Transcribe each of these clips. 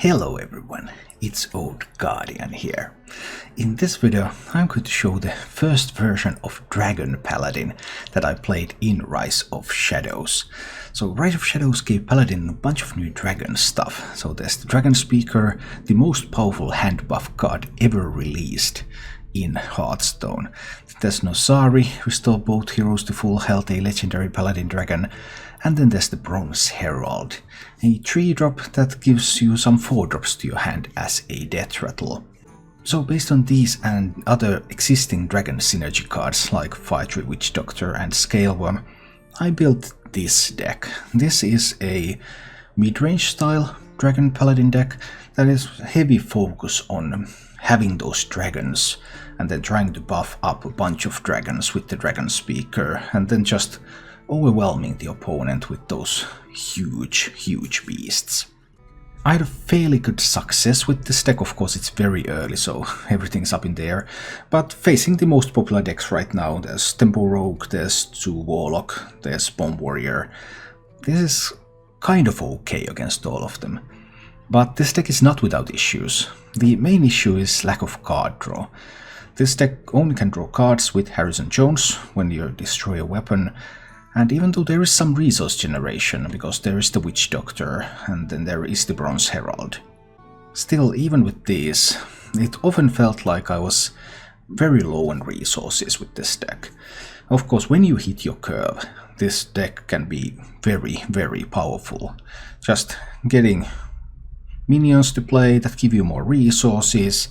Hello everyone, it's Old Guardian here. In this video I'm going to show the first version of Dragon Paladin that I played in Rise of Shadows. So Rise of Shadows gave Paladin a bunch of new dragon stuff. So there's the Dragon Speaker, the most powerful hand buff card ever released in Hearthstone. There's Nosari, restore both heroes to full health, a legendary Paladin dragon. And then there's the Bronze Herald, a 3-drop that gives you some 4-drops to your hand as a death rattle. So based on these and other existing dragon synergy cards like Fire-Tree Witch Doctor and Scaleworm, I built this deck. This is a mid-range style Dragon Paladin deck that is heavy focus on having those dragons and then trying to buff up a bunch of dragons with the Dragon Speaker and then just overwhelming the opponent with those huge beasts. I had a fairly good success with this deck. Of course it's very early, so everything's up in the air, but facing the most popular decks right now, there's Tempo Rogue, there's 2 Warlock, there's Bomb Warrior. This is kind of okay against all of them. But this deck is not without issues. The main issue is lack of card draw. This deck only can draw cards with Harrison Jones when you destroy a weapon. And even though there is some resource generation, because there is the Witch Doctor and then there is the Bronze Herald, still, even with these, it often felt like I was very low on resources with this deck. Of course, when you hit your curve, this deck can be very powerful. Just getting minions to play that give you more resources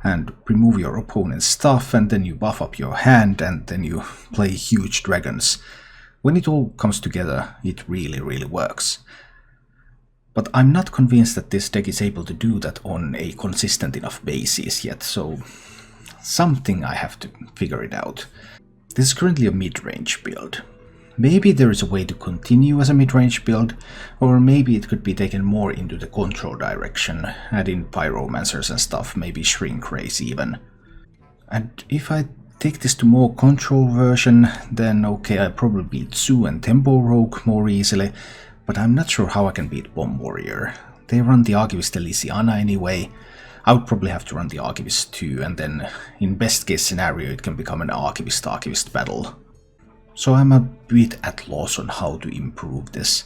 and remove your opponent's stuff, and then you buff up your hand and then you play huge dragons. When it all comes together, it really works. But I'm not convinced that this deck is able to do that on a consistent enough basis yet, so something I have to figure it out. This is currently a mid-range build. Maybe there is a way to continue as a mid-range build, or maybe it could be taken more into the control direction, add in pyromancers and stuff, maybe shrink race even. And if I take this to more control version, then okay, I probably beat Sue and Tempo Rogue more easily, but I'm not sure how I can beat Bomb Warrior. They run the Archivist Elysiana anyway. I would probably have to run the Archivist too, and then in best case scenario it can become an Archivist battle. So I'm a bit at loss on how to improve this.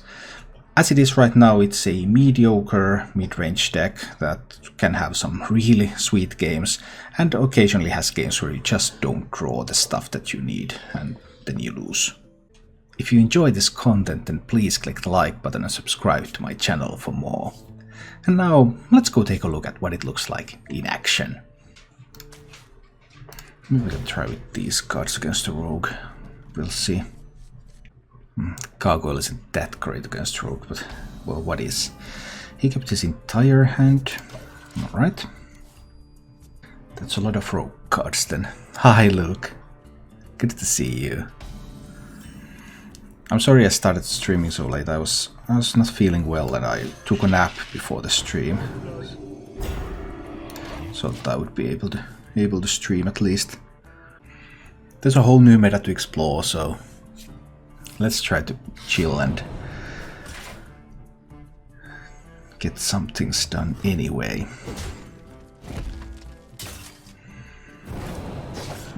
As it is right now, it's a mediocre mid-range deck that can have some really sweet games and occasionally has games where you just don't draw the stuff that you need and then you lose. If you enjoy this content, then please click the like button and subscribe to my channel for more. And now let's go take a look at what it looks like in action. Maybe we can try with these cards against a rogue. We'll see. Gargoyle isn't that great against Rogue, but well, what is? He kept his entire hand. Alright. That's a lot of Rogue cards then. Hi Luke. Good to see you. I'm sorry I started streaming so late. I was not feeling well and I took a nap before the stream. So that I would be able to stream at least. There's a whole new meta to explore, so let's try to chill and get some things done anyway.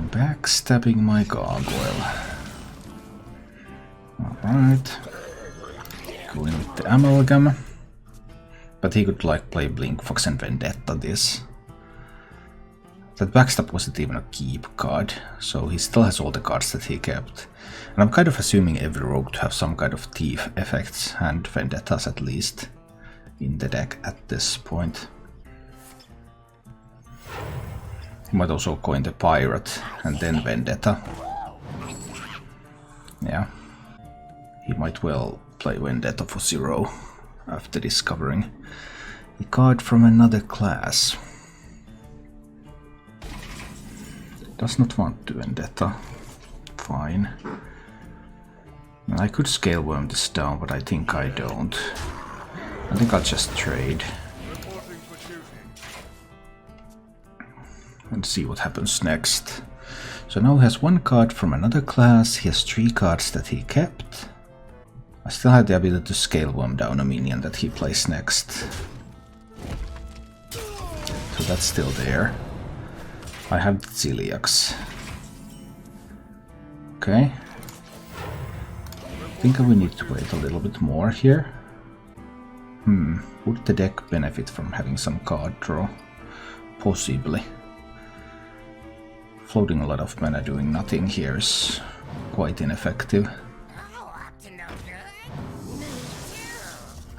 Backstabbing my gargoyle. Alright. Going with the amalgam. But he could like play Blink, Fox and Vendetta this. That backstab wasn't even a keep card, so he still has all the cards that he kept. And I'm kind of assuming every rogue to have some kind of thief effects, and vendettas at least, in the deck at this point. He might also coin the pirate, and then vendetta. Yeah. He might well play vendetta for 0, after discovering a card from another class. Does not want to vendetta. Fine. I could Scaleworm this down, but I think I don't. I think I'll just trade. And see what happens next. So now he has 1 card from another class, he has 3 cards that he kept. I still had the ability to Scaleworm down a minion that he plays next. that's still there. I have the Celiacs. Okay. I think we need to wait a little bit more here. Would the deck benefit from having some card draw? Possibly. Floating a lot of mana doing nothing here is quite ineffective.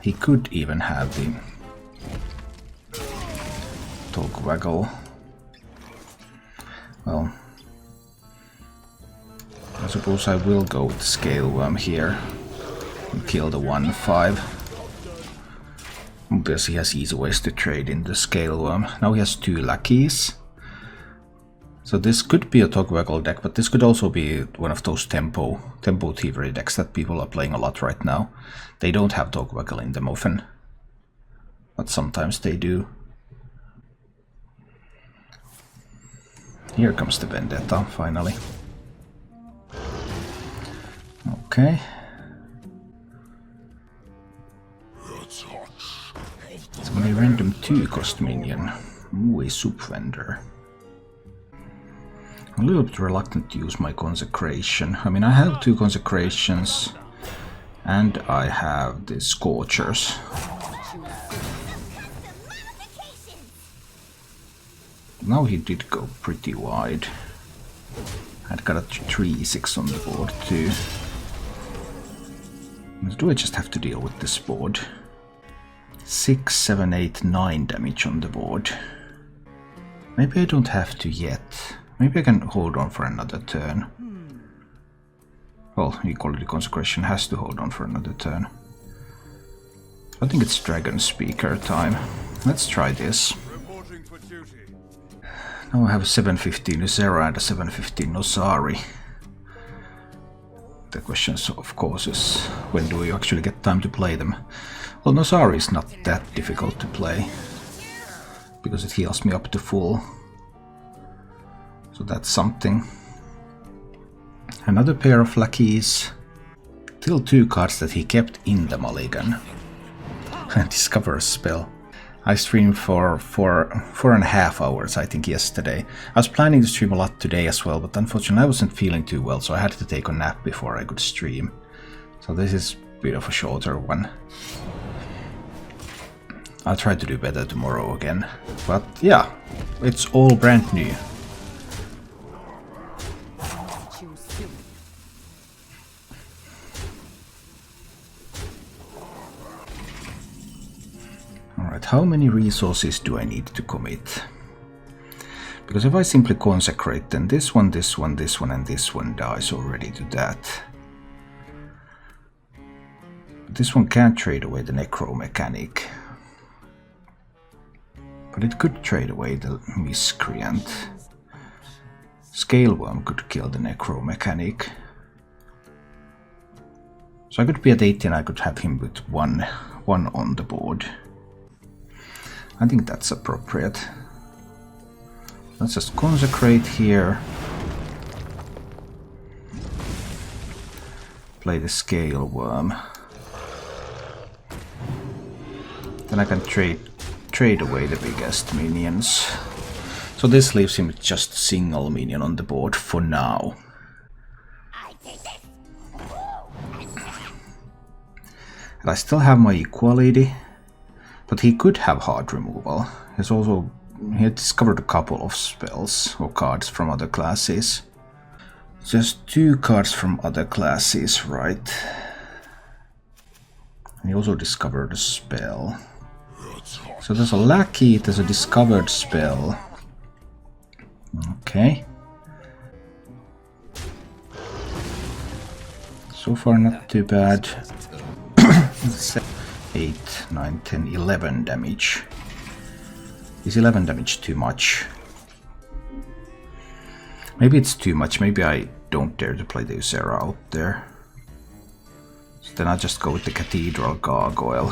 He could even have the Togwaggle. Well, I suppose I will go with Scale Worm here and kill the 1/5. Obviously he has easy ways to trade in the Scale Worm. Now he has 2 lackeys. So this could be a Togwaggle deck, but this could also be one of those tempo thievery decks that people are playing a lot right now. They don't have Togwaggle in them often, but sometimes they do. Here comes the Vendetta, finally. Okay. So a random 2-cost minion. Ooh, a soup vendor. I'm a little bit reluctant to use my Consecration. I mean, I have 2 Consecrations, and I have the Scorchers. Now he did go pretty wide. I'd got a 3/6 on the board too. Do I just have to deal with this board? 6, 7, 8, 9 damage on the board. Maybe I don't have to yet. Maybe I can hold on for another turn. Well, Equality Consecration has to hold on for another turn. I think it's Dragon Speaker time. Let's try this. Now I have a 7/15 Nosari and a 7/15 Nosari. The question, of course, is when do you actually get time to play them? Well, Nosari is not that difficult to play, because it heals me up to full. So that's something. Another pair of lackeys. Still 2 cards that he kept in the mulligan. Discover a spell. I streamed for 4.5 hours, I think, yesterday. I was planning to stream a lot today as well, but unfortunately I wasn't feeling too well, so I had to take a nap before I could stream. So this is a bit of a shorter one. I'll try to do better tomorrow again. But yeah, it's all brand new. Alright, how many resources do I need to commit? Because if I simply consecrate, then this one, this one, this one, and this one dies already to that. But this one can't trade away the Necro Mechanic. But it could trade away the Miscreant. Scale Worm could kill the Necro Mechanic. So I could be at 18, I could have him with one on the board. I think that's appropriate. Let's just consecrate here. Play the Scale Worm. Then I can trade away the biggest minions. So this leaves him with just a single minion on the board for now. And I still have my Equality, but he could have hard removal. He had discovered a couple of spells or cards from other classes. Just 2 cards from other classes, right? And he also discovered a spell. So there's a lackey, there's a discovered spell. Okay. So far not too bad. 8, 9, 10, 11 damage. Is 11 damage too much? Maybe it's too much, maybe I don't dare to play the Nosari out there. So then I'll just go with the Cathedral Gargoyle.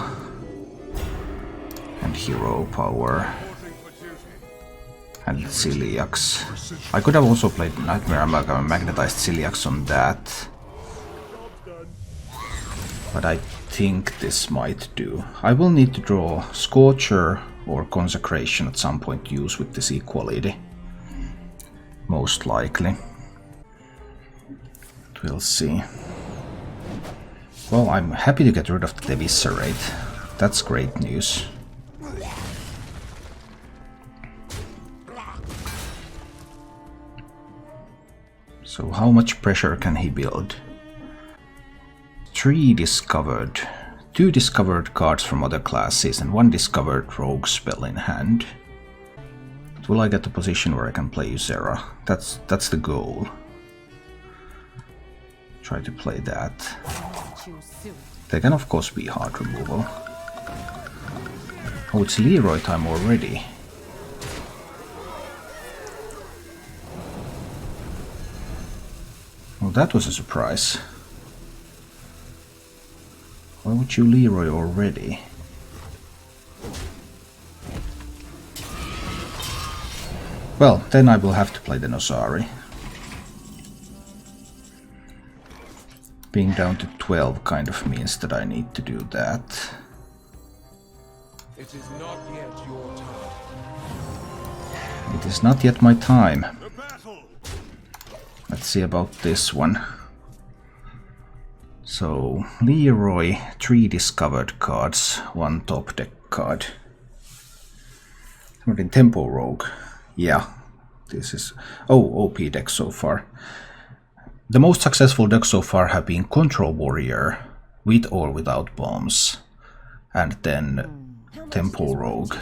And Hero Power. And Celiacs. I could have also played Nightmare Amalgam and Magnetized Celiacs on that. But I think this might do. I will need to draw Scorcher or Consecration at some point use with this equality. Most likely. But we'll see. Well, I'm happy to get rid of the Eviscerate. That's great news. So how much pressure can he build? 3 discovered. 2 discovered cards from other classes and 1 discovered rogue spell in hand. But will I get a position where I can play Nosari? That's the goal. Try to play that. They can of course be hard removal. Oh, it's Leroy time already. Well, that was a surprise. Why would you Leroy already? Well, then I will have to play the Nosari. Being down to 12 kind of means that I need to do that. It is not yet your time. It is not yet my time. Let's see about this one. So, Leroy, 3 discovered cards, 1 top deck card. What in Tempo Rogue? Yeah, this is... Oh, OP deck so far. The most successful decks so far have been Control Warrior, with or without bombs, and then Tempo Rogue,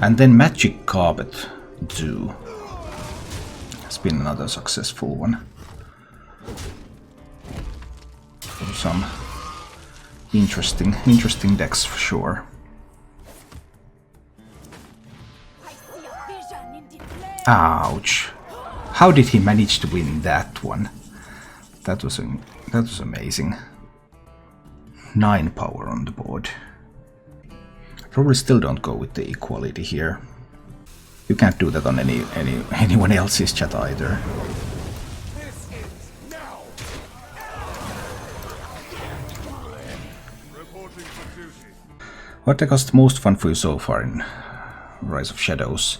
and then Magic Carpet Zoo. Has been another successful one. So some interesting decks for sure. Ouch! How did he manage to win that one? That was amazing. 9 power on the board. I probably still don't go with the equality here. You can't do that on anyone else's chat either. What deck was the most fun for you so far in Rise of Shadows?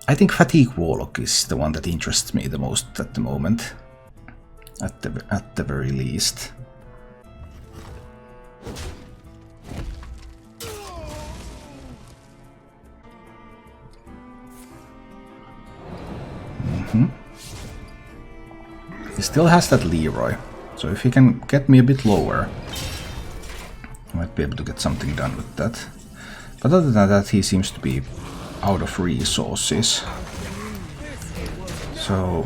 I think Fatigue Warlock is the one that interests me the most at the moment. At the very least. He still has that Leroy, so if he can get me a bit lower, I might be able to get something done with that. But other than that, he seems to be out of resources. So,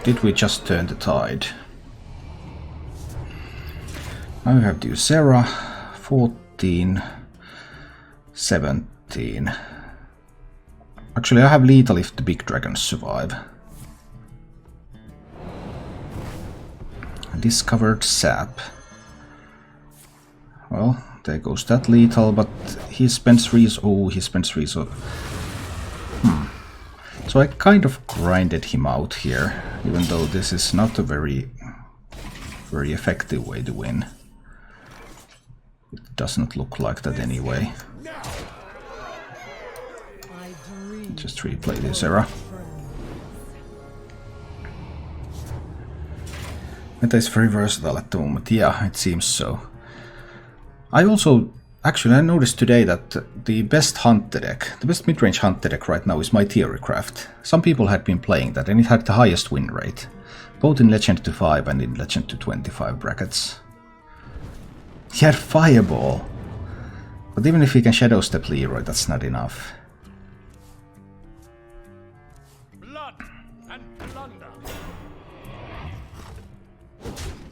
did we just turn the tide? Now we have to use Nosari, 14, 17. Actually, I have lethal if the big dragons survive. Discovered sap. Well, there goes that lethal, but he spends oh, he spends resource. So I kind of grinded him out here, even though this is not a very effective way to win. It doesn't look like that anyway. Just replay this era. Meta is very versatile at the moment. Yeah, it seems so. I noticed today that the best hunter deck, the best midrange hunter deck right now is my Theorycraft. Some people had been playing that and it had the highest win rate, both in Legend to 5 and in Legend to 25 brackets. He had Fireball, but even if he can Shadow Step Leroy, that's not enough.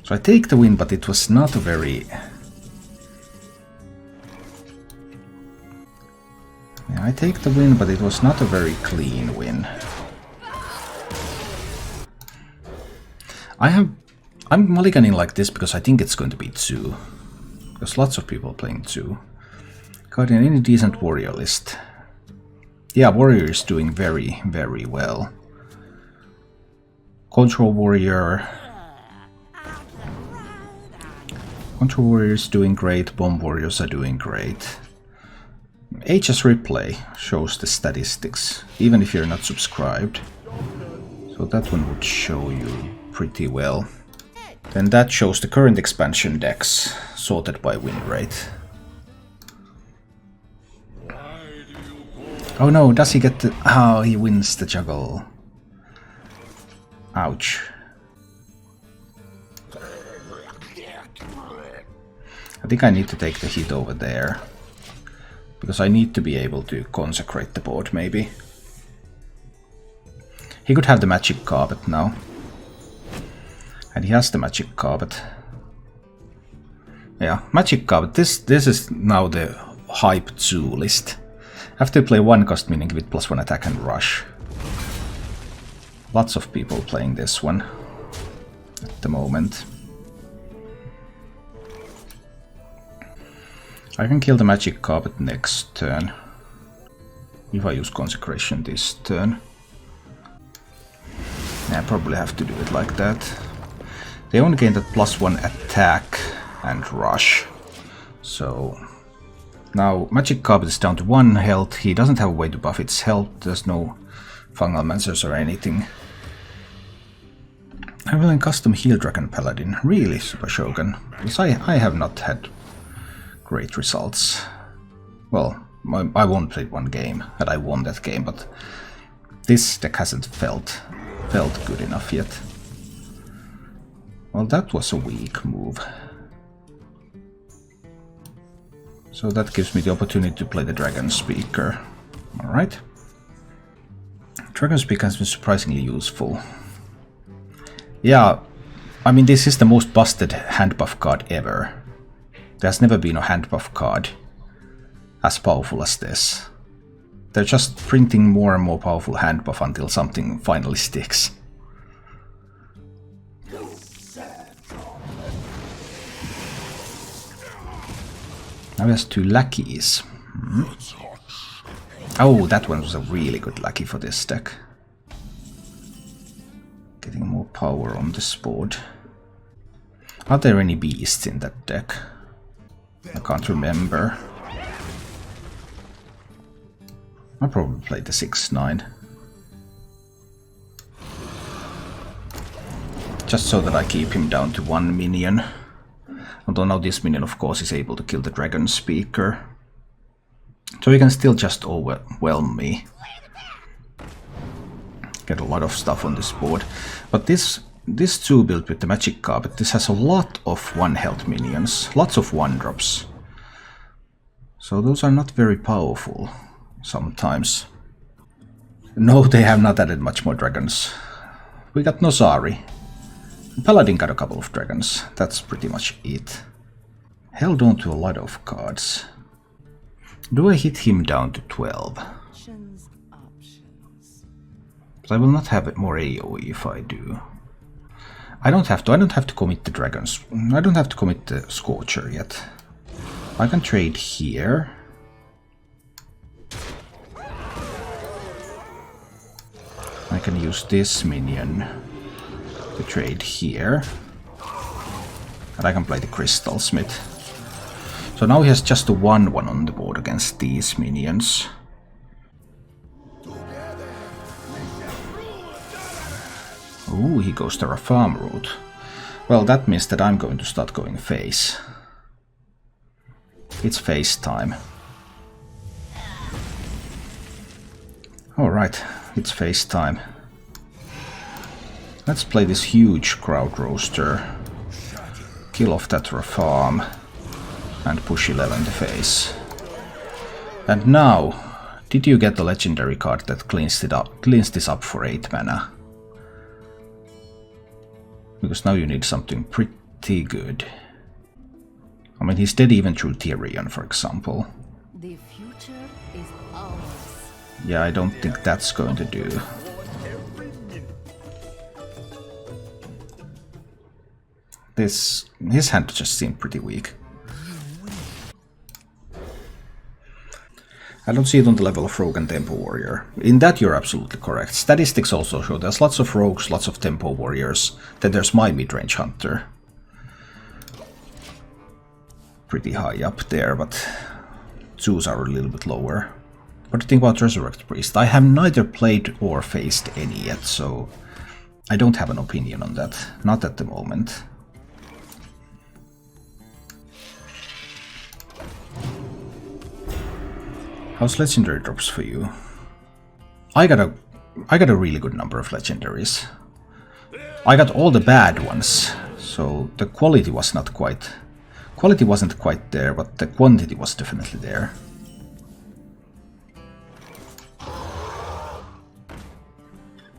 So I take the win, but it was not a very... Yeah, I take the win, but it was not a very clean win. I'm mulliganing like this because I think it's going to be 2. There's lots of people playing 2. Guardian, any decent warrior list? Yeah, warrior is doing very, very well. Control warrior... Control warriors doing great, bomb warriors are doing great. HS Replay shows the statistics, even if you're not subscribed. So that one would show you pretty well. Then that shows the current expansion decks, sorted by win rate. Oh no, does he get the... Oh, he wins the juggle. Ouch. I think I need to take the hit over there. Because I need to be able to consecrate the board, maybe. He could have the magic carpet now. And he has the magic carpet. Yeah, magic carpet. This is now the hype 2 list. Have to play 1 cost minion with +1 attack and rush. Lots of people playing this one at the moment. I can kill the magic carpet next turn. If I use consecration this turn. Yeah, I probably have to do it like that. They only gain that +1 attack and rush. So now magic carpet is down to 1 health. He doesn't have a way to buff its health. There's no fungal mancers or anything. I will custom heal Dragon Paladin. Really, Super Shogun? Because I have not had great results. Well, I won played 1 game and I won that game, but this deck hasn't felt good enough yet. Well, that was a weak move. So that gives me the opportunity to play the Dragon Speaker. Alright. Dragon Speaker has been surprisingly useful. Yeah, I mean, this is the most busted hand buff card ever. There's never been a hand buff card as powerful as this. They're just printing more and more powerful hand buff until something finally sticks. Now he has 2 lackeys. Oh, that one was a really good lackey for this deck. Getting more power on this board. Are there any beasts in that deck? I can't remember. I'll probably play the 6/9. Just so that I keep him down to 1 minion. Although now this minion of course is able to kill the Dragon Speaker. So he can still just overwhelm me. Get a lot of stuff on this board. But this 2 built with the magic carpet, this has a lot of 1 health minions. Lots of 1-drops. So those are not very powerful sometimes. No, they have not added much more dragons. We got Nosari. Paladin got a couple of dragons. That's pretty much it. Held on to a lot of cards. Do I hit him down to 12? But I will not have more AoE if I do. I don't have to commit the dragons. I don't have to commit the Scorcher yet. I can trade here. I can use this minion to trade here. And I can play the Crystal Smith. So now he has just a 1/1 on the board against these minions. Ooh, he goes the farm route. Well, that means that I'm going to start going face. It's face time. Alright, it's face time. Let's play this huge crowd roaster. Kill off that farm. And push 11 to face. And now, did you get the legendary card that cleans this up for 8 mana? Because now you need something pretty good. I mean, he's dead even through Tyrion, for example. The future is ours. Yeah, I don't think that's going to do. His hand just seemed pretty weak. I don't see it on the level of Rogue and Tempo Warrior. In that you're absolutely correct. Statistics also show there's lots of Rogues, lots of Tempo Warriors. Then there's my Midrange Hunter. Pretty high up there, but twos are a little bit lower. What do you think about Resurrect Priest? I have neither played or faced any yet, so I don't have an opinion on that. Not at the moment. How's legendary drops for you? I got a really good number of legendaries. I got all the bad ones, so the quality wasn't quite there, but the quantity was definitely there.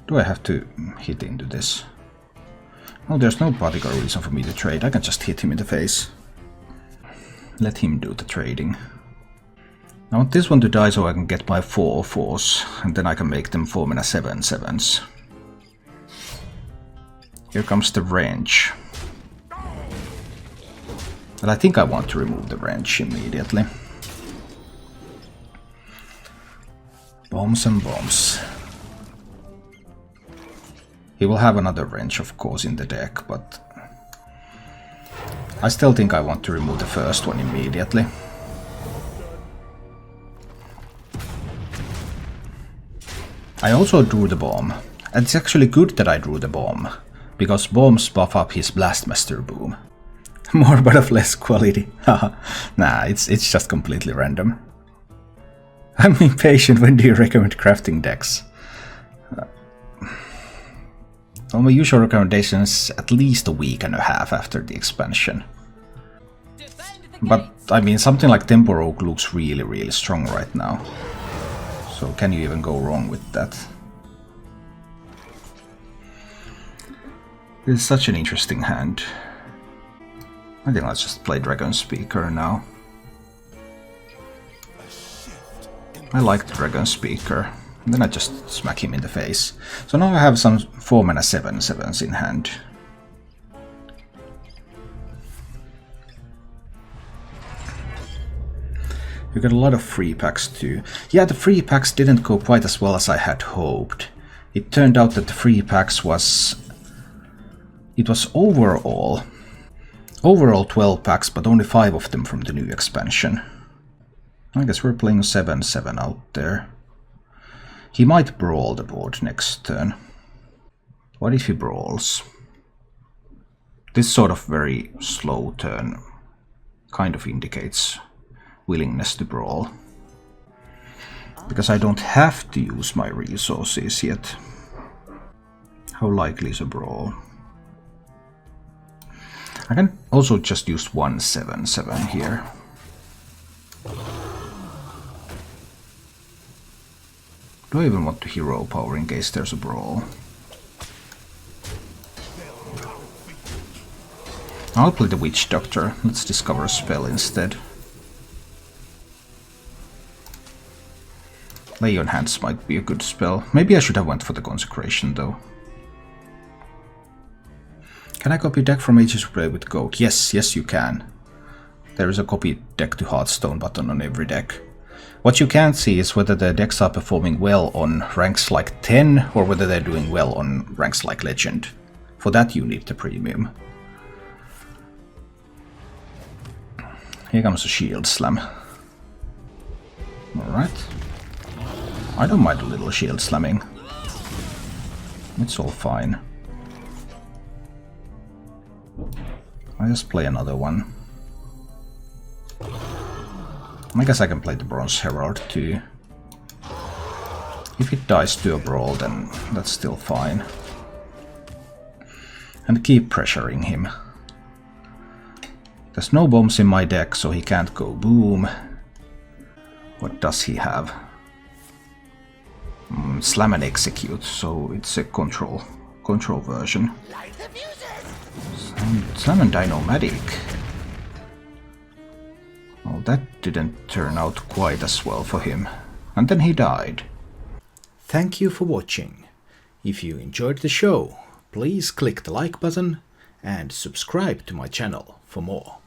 Do I have to hit into this? Oh, there's no particular reason for me to trade. I can just hit him in the face. Let him do the trading. I want this one to die so I can get my 4/4s, and then I can make them 4-mana 7/7s. Here comes the wrench. But I think I want to remove the wrench immediately. Bombs and bombs. He will have another wrench, of course, in the deck, but I still think I want to remove the first one immediately. I also drew the bomb. And it's actually good that I drew the bomb, because bombs buff up his Blastmaster boom. More but of less quality. Nah, it's just completely random. I'm impatient. When do you recommend crafting decks? Well, my usual recommendation is at least a week and a half after the expansion. But, I mean, something like Tempo Rogue looks really, really strong right now. So can you even go wrong with that? This is such an interesting hand. I think let's just play Dragon Speaker now. I like the Dragon Speaker. And then I just smack him in the face. So now I have some 4-mana 7/7s in hand. You got a lot of free packs too. Yeah, the free packs didn't go quite as well as I had hoped. It turned out that the free packs was... It was overall 12 packs, but only 5 of them from the new expansion. I guess we're playing 7/7 out there. He might brawl the board next turn. What if he brawls? This sort of very slow turn kind of indicates willingness to brawl. Because I don't have to use my resources yet. How likely is a brawl? I can also just use 1 7/7 here. Do I even want to hero power in case there's a brawl? I'll play the Witch Doctor. Let's discover a spell instead. Lay on Hands might be a good spell. Maybe I should have went for the Consecration though. Can I copy deck from Ages of Play with Goat? Yes, yes you can. There is a copy deck to Hearthstone button on every deck. What you can't see is whether the decks are performing well on ranks like 10 or whether they're doing well on ranks like Legend. For that you need the premium. Here comes a Shield Slam. Alright. I don't mind a little shield slamming. It's all fine. I just play another one. I guess I can play the Bronze Herald too. If it dies to a brawl, then that's still fine. And keep pressuring him. There's no bombs in my deck, so he can't go boom. What does he have? Slam and execute, so it's a control version. Slam and Dinomatic. Well, that didn't turn out quite as well for him. And then he died. Thank you for watching. If you enjoyed the show, please click the like button and subscribe to my channel for more.